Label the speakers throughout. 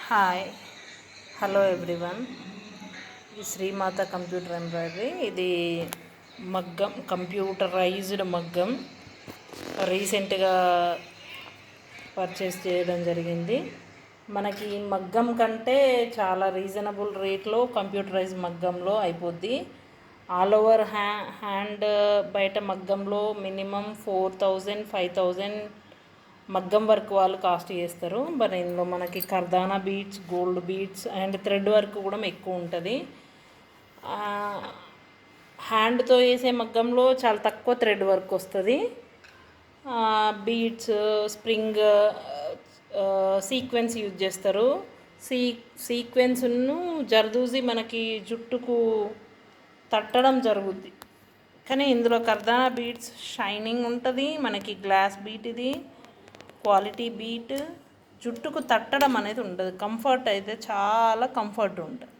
Speaker 1: Hi, hello everyone. ఇది Srimata computer embroidery. ఇది మగ్గం, కంప్యూటరైజ్డ్ మగ్గం. రీసెంట్గా పర్చేస్ చేయడం జరిగింది. మనకి మగ్గం కంటే చాలా రీజనబుల్ రేట్లో కంప్యూటరైజ్ మగ్గంలో అయిపోద్ది. ఆల్ ఓవర్ హ్యాండ్ బయట మగ్గంలో మినిమం 4000 5000 మగ్గం వర్క్ వాళ్ళు కాస్ట్ చేస్తారు. బట్ ఇందులో మనకి కర్దానా beads, gold beads and thread work కూడా ఎక్కువ ఉంటుంది. హ్యాండ్తో వేసే మగ్గంలో చాలా తక్కువ థ్రెడ్ వర్క్ వస్తుంది. బీడ్స్, స్ప్రింగ్, సీక్వెన్స్ యూజ్ చేస్తారు. సీక్వెన్స్ను జర్దూసి మనకి జుట్టుకు తట్టడం జరుగుద్ది. కానీ ఇందులో కర్దానా బీడ్స్ షైనింగ్ ఉంటుంది. మనకి గ్లాస్ బీట్, ఇది క్వాలిటీ బీట్, జుట్టుకు తట్టడం అనేది ఉండదు. కంఫర్ట్ అయితే చాలా కంఫర్ట్ ఉంటుంది,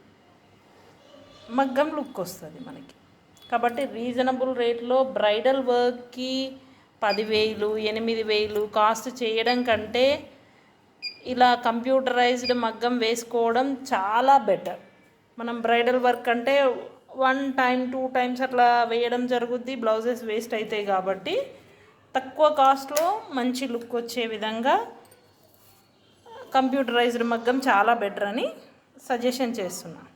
Speaker 1: మగ్గం లుక్ వస్తుంది మనకి. కాబట్టి రీజనబుల్ రేట్లో బ్రైడల్ వర్క్కి 10,000 8,000 కాస్ట్ చేయడం కంటే ఇలా కంప్యూటరైజ్డ్ మగ్గం వేసుకోవడం చాలా బెటర్. మనం బ్రైడల్ వర్క్ అంటే 1 టైం 2 టైమ్స్ అట్లా వేయడం జరుగుద్ది, బ్లౌజెస్ వేస్ట్ అవుతాయి. కాబట్టి తక్కువ కాస్ట్లో మంచి లుక్ వచ్చే విధంగా కంప్యూటరైజ్డ్ మగ్గం చాలా బెటర్ అని సజెషన్ చేస్తున్నాను.